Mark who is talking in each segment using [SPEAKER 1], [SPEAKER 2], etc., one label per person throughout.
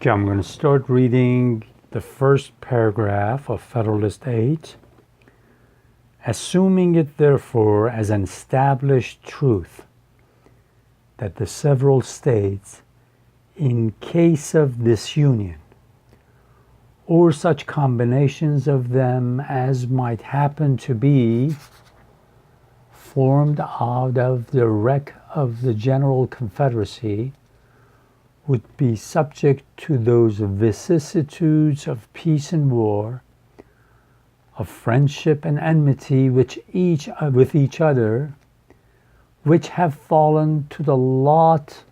[SPEAKER 1] Okay, I'm going to start reading the first paragraph of Federalist 8. Assuming it therefore as an established truth that the several states, in case of disunion, or such combinations of them as might happen to be formed out of the wreck of the general confederacy, would be subject to those vicissitudes of peace and war, of friendship and enmity with each other, which have fallen to the lot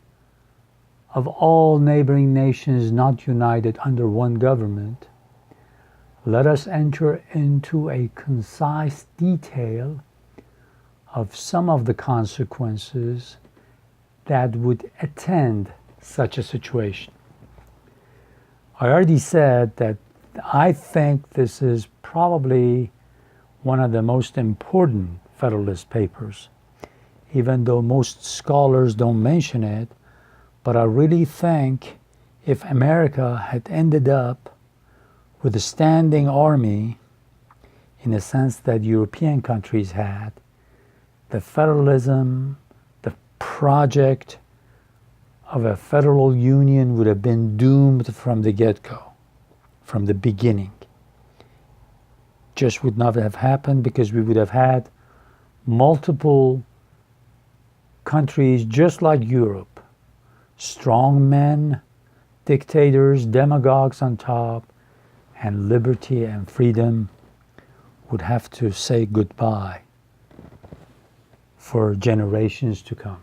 [SPEAKER 1] of all neighboring nations not united under one government, let us enter into a concise detail of some of the consequences that would attend such a situation. I already said that I think this is probably one of the most important Federalist Papers, even though most scholars don't mention it. But I really think if America had ended up with a standing army, in the sense that European countries had, the federalism, the project of a federal union would have been doomed from the get-go, from the beginning. Just would not have happened because we would have had multiple countries just like Europe. Strong men, dictators, demagogues on top, and liberty and freedom would have to say goodbye for generations to come.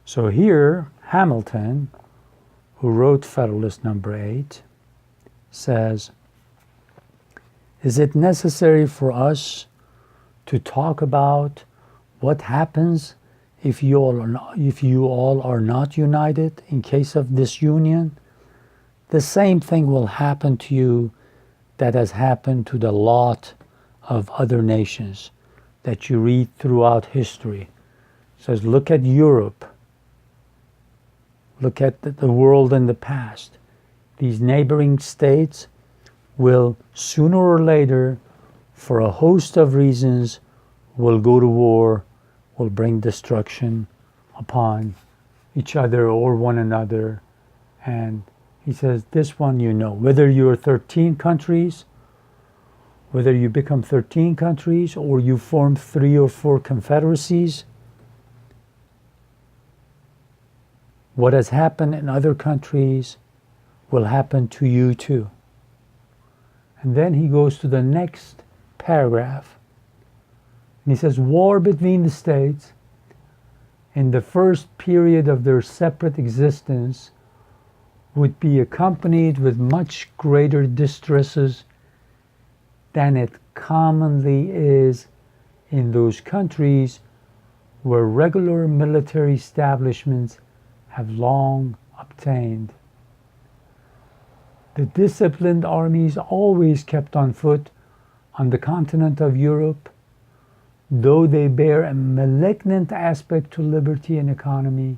[SPEAKER 1] So here, Hamilton, who wrote Federalist number 8, says, "Is it necessary for us to talk about what happens if you all are not united in case of disunion? The same thing will happen to you that has happened to the lot of other nations that you read throughout history." It says, look at Europe. Look at the world in the past. These neighboring states will sooner or later, for a host of reasons, will go to war, will bring destruction upon each other or one another. And he says, this one you know, whether you're 13 countries, whether you become 13 countries or you form 3 or 4 confederacies, what has happened in other countries will happen to you too. And then he goes to the next paragraph. And he says, war between the states in the first period of their separate existence would be accompanied with much greater distresses than it commonly is in those countries where regular military establishments have long obtained. The disciplined armies always kept on foot on the continent of Europe, though they bear a malignant aspect to liberty and economy,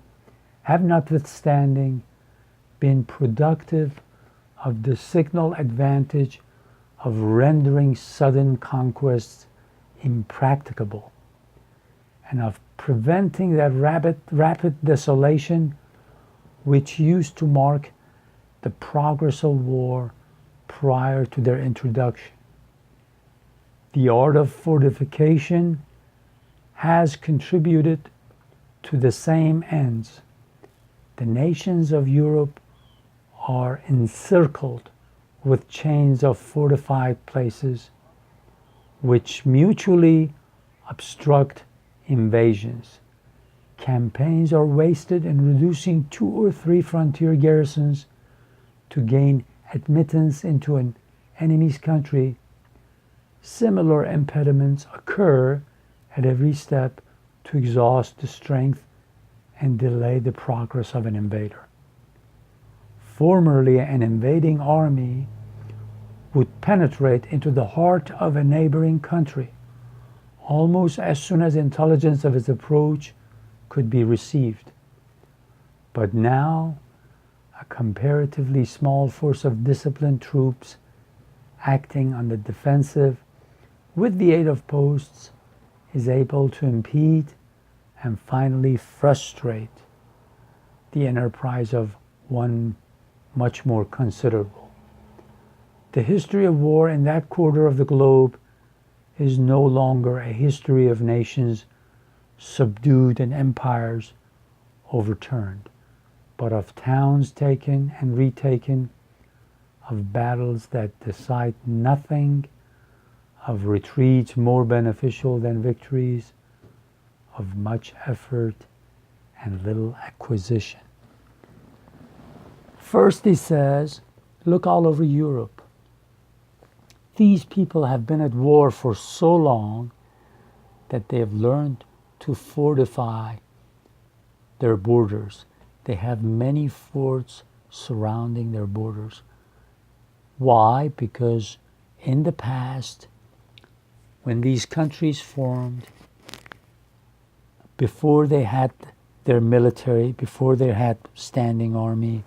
[SPEAKER 1] have notwithstanding been productive of the signal advantage of rendering sudden conquests impracticable, and of preventing that rapid desolation which used to mark the progress of war prior to their introduction. The art of fortification has contributed to the same ends. The nations of Europe are encircled with chains of fortified places which mutually obstruct invasions. Campaigns are wasted in reducing 2 or 3 frontier garrisons to gain admittance into an enemy's country. Similar impediments occur at every step to exhaust the strength and delay the progress of an invader. Formerly, an invading army would penetrate into the heart of a neighboring country almost as soon as intelligence of its approach could be received. But now, a comparatively small force of disciplined troops acting on the defensive with the aid of posts is able to impede and finally frustrate the enterprise of one much more considerable. The history of war in that quarter of the globe is no longer a history of nations subdued and empires overturned, but of towns taken and retaken, of battles that decide nothing, of retreats more beneficial than victories, of much effort and little acquisition. First, he says, look all over Europe. These people have been at war for so long that they have learned to fortify their borders. They have many forts surrounding their borders. Why? Because in the past, when these countries formed, before they had their military, before they had standing army,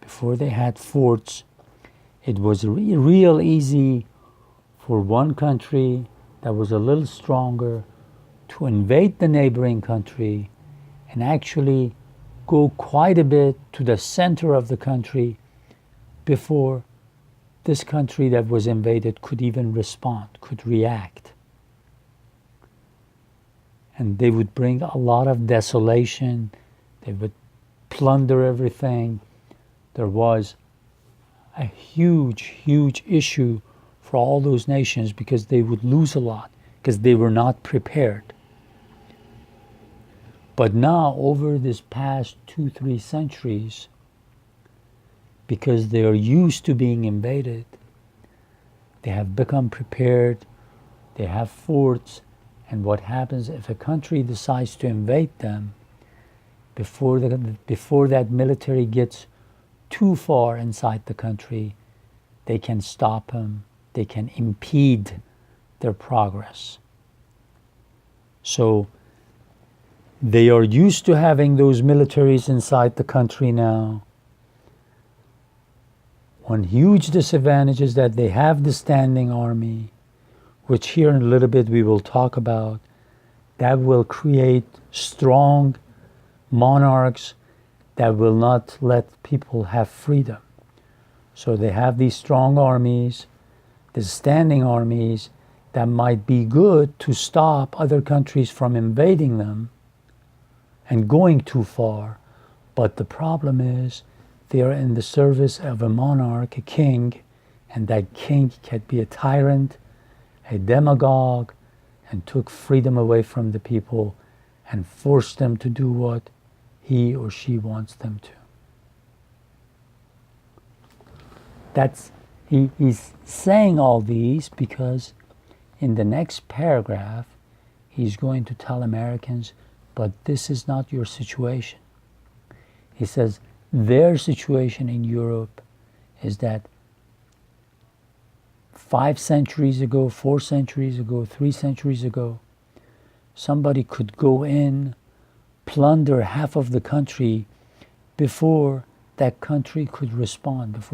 [SPEAKER 1] before they had forts, it was real easy for one country that was a little stronger to invade the neighboring country and actually go quite a bit to the center of the country before this country that was invaded could even respond, could react. And they would bring a lot of desolation. They would plunder everything. There was a huge issue for all those nations because they would lose a lot because they were not prepared. But now, over this past 2-3 centuries, because they are used to being invaded, they have become prepared, they have forts, and what happens if a country decides to invade them, before that military gets too far inside the country, they can stop them, they can impede their progress. So they are used to having those militaries inside the country now. One huge disadvantage is that they have the standing army, which here in a little bit we will talk about. That will create strong monarchs that will not let people have freedom. So they have these strong armies, the standing armies, that might be good to stop other countries from invading them and going too far. But the problem is they are in the service of a monarch, a king, and that king can be a tyrant, a demagogue, and took freedom away from the people and forced them to do what he or she wants them to. He's saying all these because in the next paragraph, he's going to tell Americans, but this is not your situation. He says their situation in Europe is that 5 centuries ago, 4 centuries ago, 3 centuries ago, somebody could go in, plunder half of the country before that country could respond, before